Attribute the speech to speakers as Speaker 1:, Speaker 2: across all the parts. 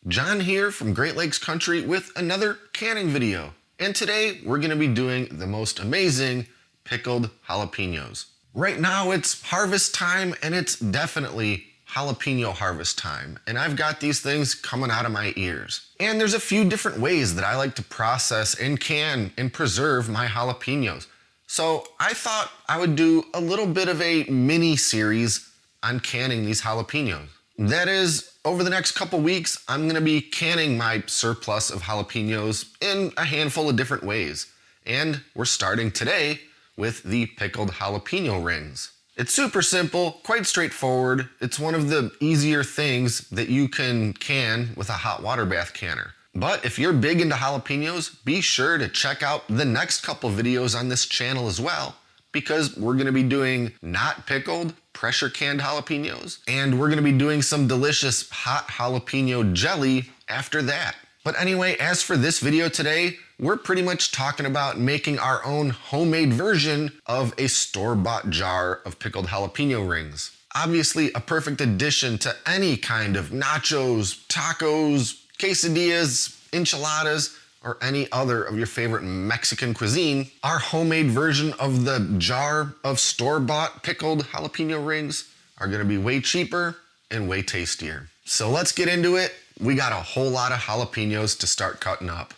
Speaker 1: John here from Great Lakes Country with another canning video. And today we're going to be doing the most amazing pickled jalapenos. Right now it's harvest time and it's definitely jalapeno harvest time. And I've got these things coming out of my ears. And there's a few different ways that I like to process and can and preserve my jalapenos. So I thought I would do a little bit of a mini series on canning these jalapenos. That is, over the next couple weeks, I'm going to be canning my surplus of jalapenos in a handful of different ways. And we're starting today with the pickled jalapeno rings. It's super simple, quite straightforward. It's one of the easier things that you can with a hot water bath canner. But if you're big into jalapenos, be sure to check out the next couple videos on this channel as well, because we're going to be doing not pickled, pressure canned jalapenos, and we're going to be doing some delicious hot jalapeno jelly after that. But anyway, as for this video today, we're pretty much talking about making our own homemade version of a store-bought jar of pickled jalapeno rings. Obviously a perfect addition to any kind of nachos, tacos, quesadillas, enchiladas, or any other of your favorite Mexican cuisine. Our homemade version of the jar of store-bought pickled jalapeno rings are gonna be way cheaper and way tastier. So let's get into it. We got a whole lot of jalapenos to start cutting up.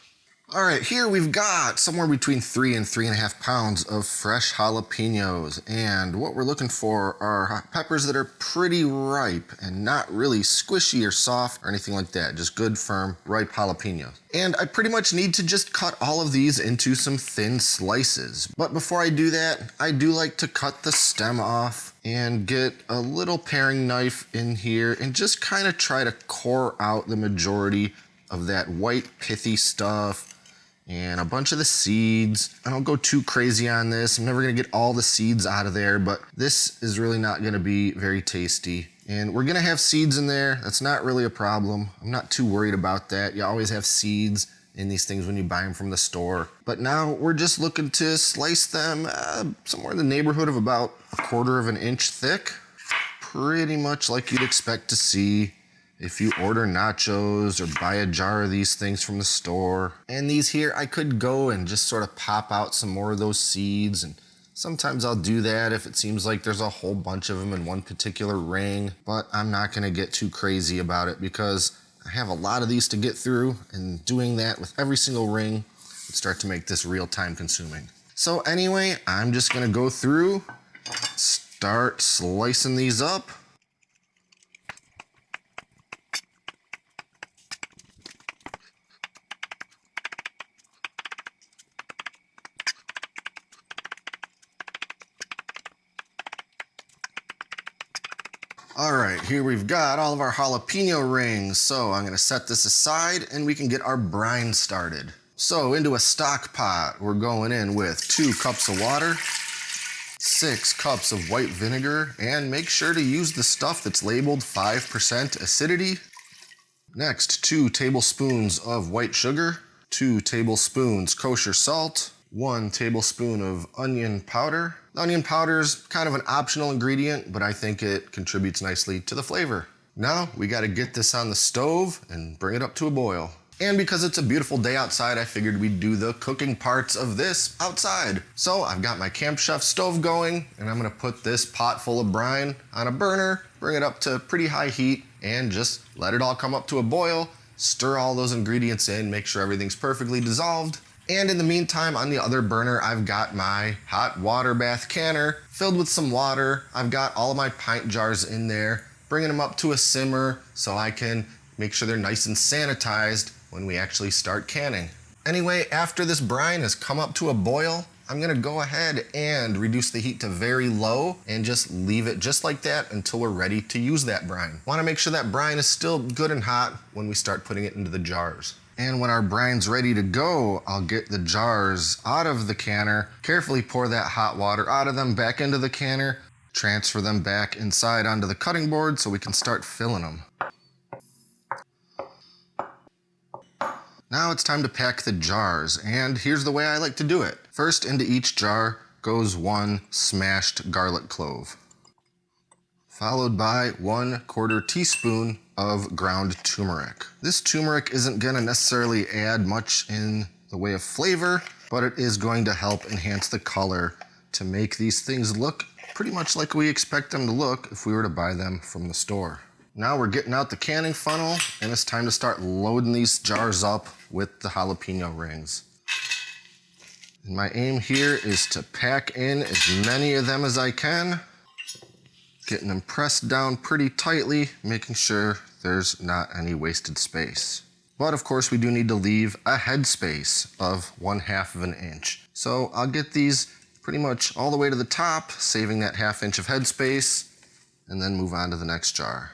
Speaker 1: All right, here we've got somewhere between 3 and 3.5 pounds of fresh jalapenos. And what we're looking for are peppers that are pretty ripe and not really squishy or soft or anything like that. Just good, firm, ripe jalapenos. And I pretty much need to just cut all of these into some thin slices. But before I do that, I do like to cut the stem off and get a little paring knife in here and just kind of try to core out the majority of that white pithy stuff and a bunch of the seeds. I don't go too crazy on this. I'm never gonna get all the seeds out of there, but this is really not gonna be very tasty. And we're gonna have seeds in there. That's not really a problem. I'm not too worried about that. You always have seeds in these things when you buy them from the store. But now we're just looking to slice them somewhere in the neighborhood of about 1/4 of an inch thick. Pretty much like you'd expect to see if you order nachos or buy a jar of these things from the store. And these here, I could go and just sort of pop out some more of those seeds, and sometimes I'll do that if it seems like there's a whole bunch of them in one particular ring, but I'm not gonna get too crazy about it because I have a lot of these to get through, and doing that with every single ring would start to make this real time consuming. So anyway, I'm just gonna go through, start slicing these up. All right, here we've got all of our jalapeno rings. So I'm gonna set this aside and we can get our brine started. So into a stock pot, we're going in with 2 cups of water, 6 cups of white vinegar, and make sure to use the stuff that's labeled 5% acidity. Next, 2 tablespoons of white sugar, 2 tablespoons kosher salt, 1 tablespoon of onion powder. The onion powder is kind of an optional ingredient, but I think it contributes nicely to the flavor. Now we got to get this on the stove and bring it up to a boil. And because it's a beautiful day outside, I figured we'd do the cooking parts of this outside. So I've got my Camp Chef stove going, and I'm gonna put this pot full of brine on a burner, bring it up to pretty high heat, and just let it all come up to a boil, stir all those ingredients in, make sure everything's perfectly dissolved. And in the meantime, on the other burner, I've got my hot water bath canner filled with some water. I've got all of my pint jars in there, bringing them up to a simmer so I can make sure they're nice and sanitized when we actually start canning. Anyway, after this brine has come up to a boil, I'm gonna go ahead and reduce the heat to very low and just leave it just like that until we're ready to use that brine. Wanna make sure that brine is still good and hot when we start putting it into the jars. And when our brine's ready to go, I'll get the jars out of the canner, carefully pour that hot water out of them back into the canner, transfer them back inside onto the cutting board so we can start filling them. Now it's time to pack the jars, and here's the way I like to do it. First, into each jar goes 1 smashed garlic clove, followed by 1/4 teaspoon of ground turmeric. This turmeric isn't gonna necessarily add much in the way of flavor, but it is going to help enhance the color to make these things look pretty much like we expect them to look if we were to buy them from the store. Now we're getting out the canning funnel, and it's time to start loading these jars up with the jalapeno rings. And my aim here is to pack in as many of them as I can, getting them pressed down pretty tightly, making sure there's not any wasted space. But of course we do need to leave a head space of 1/2 of an inch. So I'll get these pretty much all the way to the top, saving that 1/2 inch of head space, and then move on to the next jar.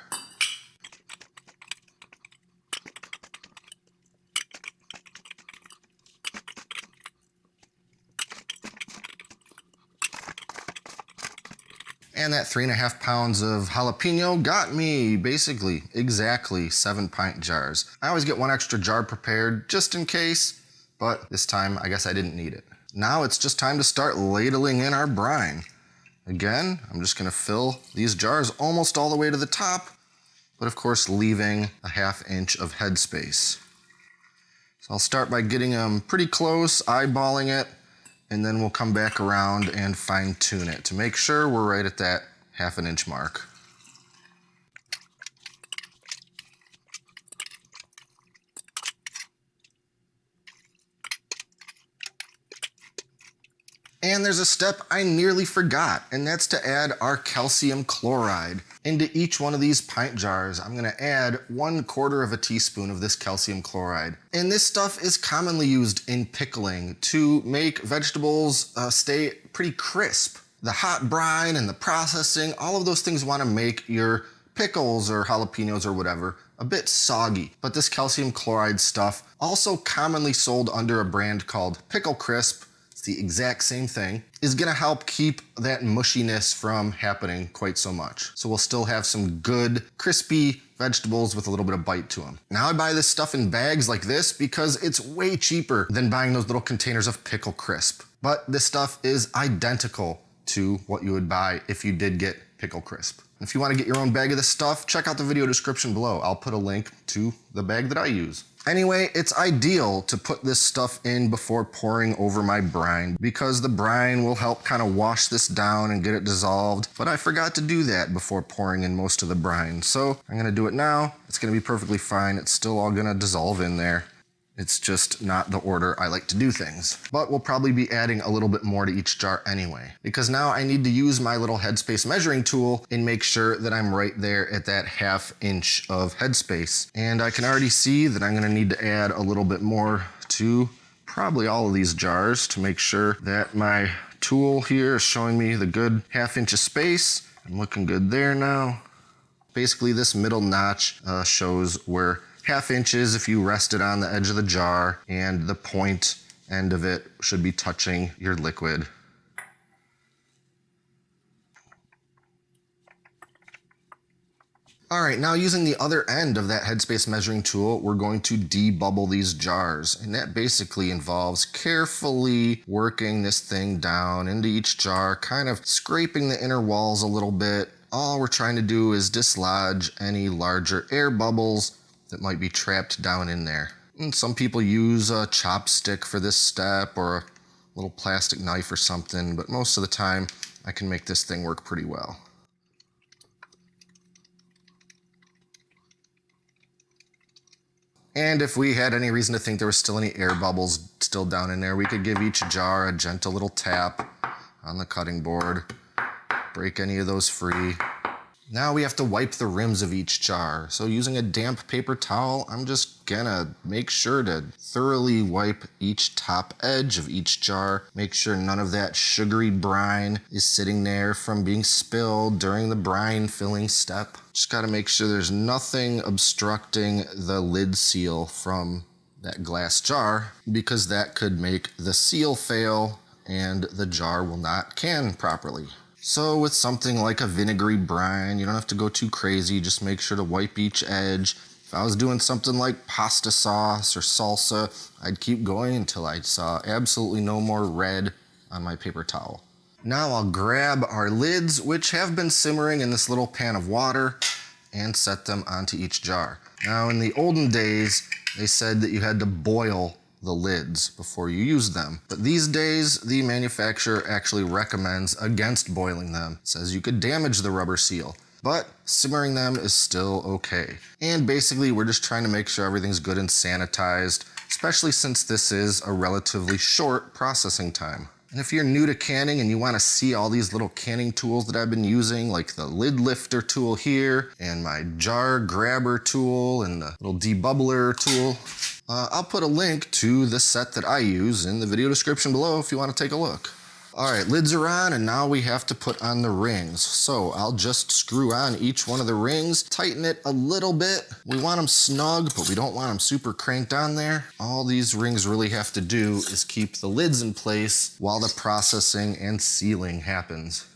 Speaker 1: And that 3.5 pounds of jalapeno got me basically exactly 7 pint jars. I always get one extra jar prepared just in case, but this time I guess I didn't need it. Now it's just time to start ladling in our brine. Again, I'm just gonna fill these jars almost all the way to the top, but of course leaving a 1/2 inch of head space. So I'll start by getting them pretty close, eyeballing it, and then we'll come back around and fine tune it to make sure we're right at that 1/2 inch mark. And there's a step I nearly forgot, and that's to add our calcium chloride. Into each one of these pint jars, I'm gonna add 1/4 teaspoon of this calcium chloride. And this stuff is commonly used in pickling to make vegetables stay pretty crisp. The hot brine and the processing, all of those things wanna make your pickles or jalapenos or whatever a bit soggy. But this calcium chloride stuff, also commonly sold under a brand called Pickle Crisp, the exact same thing, is gonna help keep that mushiness from happening quite so much. So we'll still have some good, crispy vegetables with a little bit of bite to them. Now I buy this stuff in bags like this because it's way cheaper than buying those little containers of Pickle Crisp. But this stuff is identical to what you would buy if you did get Pickle Crisp. If you wanna get your own bag of this stuff, check out the video description below. I'll put a link to the bag that I use. Anyway, it's ideal to put this stuff in before pouring over my brine because the brine will help kind of wash this down and get it dissolved. But I forgot to do that before pouring in most of the brine. So I'm gonna do it now. It's gonna be perfectly fine. It's still all gonna dissolve in there. It's just not the order I like to do things. But we'll probably be adding a little bit more to each jar anyway, because now I need to use my little headspace measuring tool and make sure that I'm right there at that 1/2 inch of headspace. And I can already see that I'm gonna need to add a little bit more to probably all of these jars to make sure that my tool here is showing me the good 1/2 inch of space. I'm looking good there now. Basically this middle notch shows where 1/2 inches if you rest it on the edge of the jar, and the point end of it should be touching your liquid. All right, now using the other end of that headspace measuring tool, we're going to debubble these jars. And that basically involves carefully working this thing down into each jar, kind of scraping the inner walls a little bit. All we're trying to do is dislodge any larger air bubbles that might be trapped down in there. And some people use a chopstick for this step or a little plastic knife or something, but most of the time I can make this thing work pretty well. And if we had any reason to think there was still any air bubbles still down in there, we could give each jar a gentle little tap on the cutting board, break any of those free. Now we have to wipe the rims of each jar. So using a damp paper towel, I'm just gonna make sure to thoroughly wipe each top edge of each jar. Make sure none of that sugary brine is sitting there from being spilled during the brine filling step. Just gotta make sure there's nothing obstructing the lid seal from that glass jar, because that could make the seal fail and the jar will not can properly. So with something like a vinegary brine, you don't have to go too crazy, just make sure to wipe each edge. If I was doing something like pasta sauce or salsa, I'd keep going until I saw absolutely no more red on my paper towel. Now I'll grab our lids, which have been simmering in this little pan of water, and set them onto each jar. Now, in the olden days, they said that you had to boil the lids before you used them. But these days, the manufacturer actually recommends against boiling them. It says you could damage the rubber seal, but simmering them is still okay. And basically, we're just trying to make sure everything's good and sanitized, especially since this is a relatively short processing time. And if you're new to canning and you want to see all these little canning tools that I've been using, like the lid lifter tool here, and my jar grabber tool, and the little debubbler tool, I'll put a link to the set that I use in the video description below if you want to take a look. All right, lids are on, and now we have to put on the rings. So I'll just screw on each one of the rings, tighten it a little bit. We want them snug, but we don't want them super cranked on there. All these rings really have to do is keep the lids in place while the processing and sealing happens.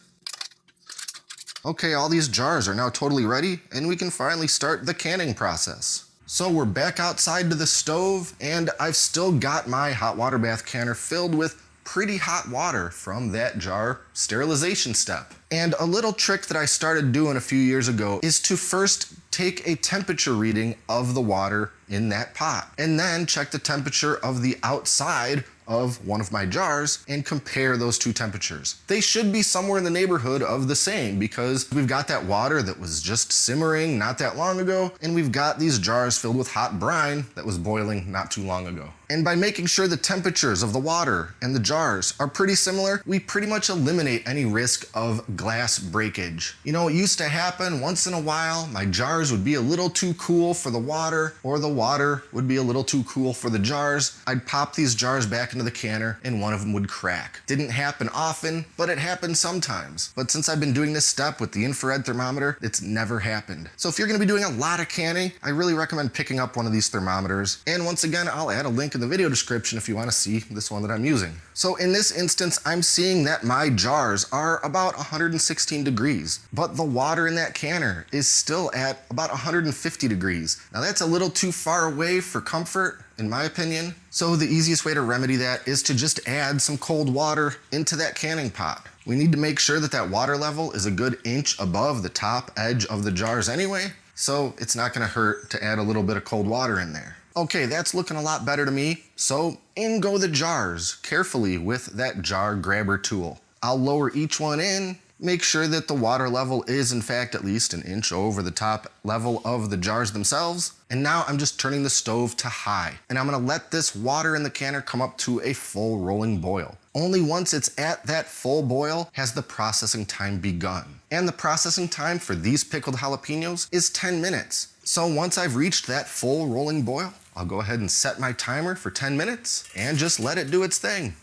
Speaker 1: Okay, all these jars are now totally ready, and we can finally start the canning process. So we're back outside to the stove, and I've still got my hot water bath canner filled with pretty hot water from that jar sterilization step. And a little trick that I started doing a few years ago is to first take a temperature reading of the water in that pot, and then check the temperature of the outside of one of my jars and compare those two temperatures. They should be somewhere in the neighborhood of the same, because we've got that water that was just simmering not that long ago, and we've got these jars filled with hot brine that was boiling not too long ago. And by making sure the temperatures of the water and the jars are pretty similar, we pretty much eliminate any risk of glass breakage. You know, it used to happen once in a while, my jars would be a little too cool for the water, or the water would be a little too cool for the jars. I'd pop these jars back into the canner and one of them would crack. Didn't happen often, but it happened sometimes. But since I've been doing this step with the infrared thermometer, it's never happened. So if you're gonna be doing a lot of canning, I really recommend picking up one of these thermometers. And once again, I'll add a link in the video description if you wanna see this one that I'm using. So in this instance, I'm seeing that my jars are about 116 degrees, but the water in that canner is still at about 150 degrees. Now that's a little too far away for comfort, in my opinion. So the easiest way to remedy that is to just add some cold water into that canning pot. We need to make sure that that water level is a good inch above the top edge of the jars anyway, so it's not gonna hurt to add a little bit of cold water in there. Okay, that's looking a lot better to me. So in go the jars, carefully with that jar grabber tool. I'll lower each one in, make sure that the water level is in fact at least an inch over the top level of the jars themselves. And now I'm just turning the stove to high, and I'm gonna let this water in the canner come up to a full rolling boil. Only once it's at that full boil has the processing time begun. And the processing time for these pickled jalapenos is 10 minutes. So once I've reached that full rolling boil, I'll go ahead and set my timer for 10 minutes and just let it do its thing.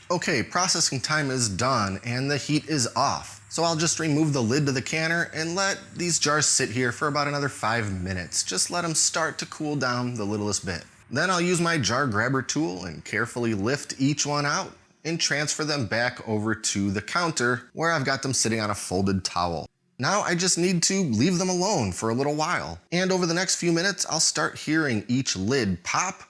Speaker 1: Okay, processing time is done and the heat is off. So I'll just remove the lid to the canner and let these jars sit here for about another 5 minutes. Just let them start to cool down the littlest bit. Then I'll use my jar grabber tool and carefully lift each one out and transfer them back over to the counter where I've got them sitting on a folded towel. Now I just need to leave them alone for a little while. And over the next few minutes, I'll start hearing each lid pop,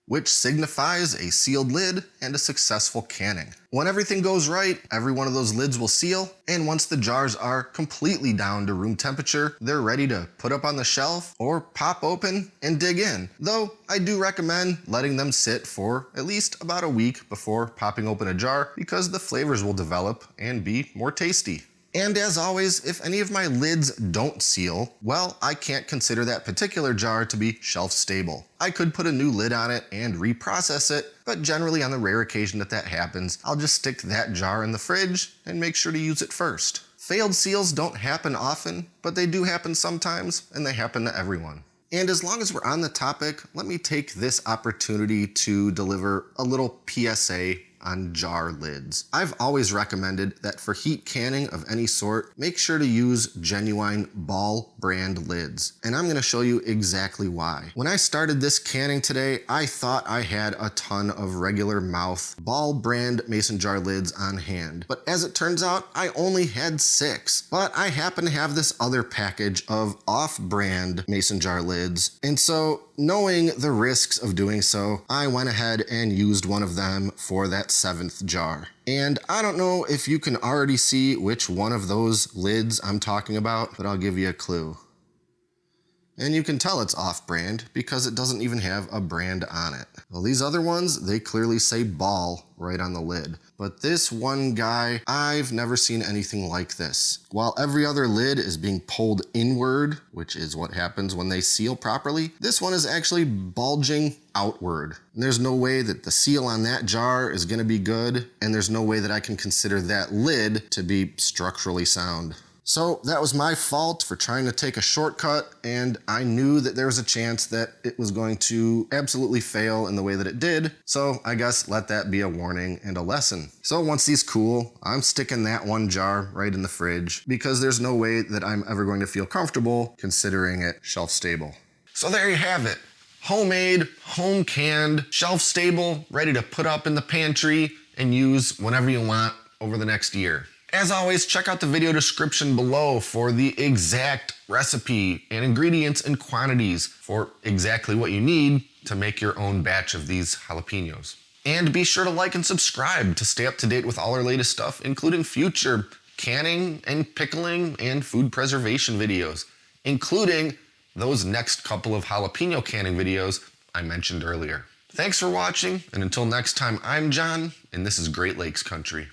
Speaker 1: which signifies a sealed lid and a successful canning. When everything goes right, every one of those lids will seal, and once the jars are completely down to room temperature, they're ready to put up on the shelf or pop open and dig in. Though I do recommend letting them sit for at least about a week before popping open a jar, because the flavors will develop and be more tasty. And as always, if any of my lids don't seal, well, I can't consider that particular jar to be shelf stable. I could put a new lid on it and reprocess it, but generally on the rare occasion that happens, I'll just stick that jar in the fridge and make sure to use it first. Failed seals don't happen often, but they do happen sometimes, and they happen to everyone. And as long as we're on the topic, let me take this opportunity to deliver a little PSA on jar lids. I've always recommended that for heat canning of any sort, make sure to use genuine Ball brand lids. And I'm gonna show you exactly why. When I started this canning today, I thought I had a ton of regular mouth Ball brand mason jar lids on hand. But as it turns out, I only had 6. But I happen to have this other package of off-brand mason jar lids. And so, knowing the risks of doing so, I went ahead and used one of them for that 7th jar. And I don't know if you can already see which one of those lids I'm talking about, but I'll give you a clue. And you can tell it's off-brand because it doesn't even have a brand on it. Well, these other ones, they clearly say Ball right on the lid. But this one guy, I've never seen anything like this. While every other lid is being pulled inward, which is what happens when they seal properly, this one is actually bulging outward. And there's no way that the seal on that jar is gonna be good, and there's no way that I can consider that lid to be structurally sound. So that was my fault for trying to take a shortcut, and I knew that there was a chance that it was going to absolutely fail in the way that it did. So I guess let that be a warning and a lesson. So once these cool, I'm sticking that one jar right in the fridge because there's no way that I'm ever going to feel comfortable considering it shelf stable. So there you have it. Homemade, home canned, shelf stable, ready to put up in the pantry and use whenever you want over the next year. As always, check out the video description below for the exact recipe and ingredients and quantities for exactly what you need to make your own batch of these jalapenos. And be sure to like and subscribe to stay up to date with all our latest stuff, including future canning and pickling and food preservation videos, including those next couple of jalapeno canning videos I mentioned earlier. Thanks for watching, and until next time, I'm John, and this is Great Lakes Country.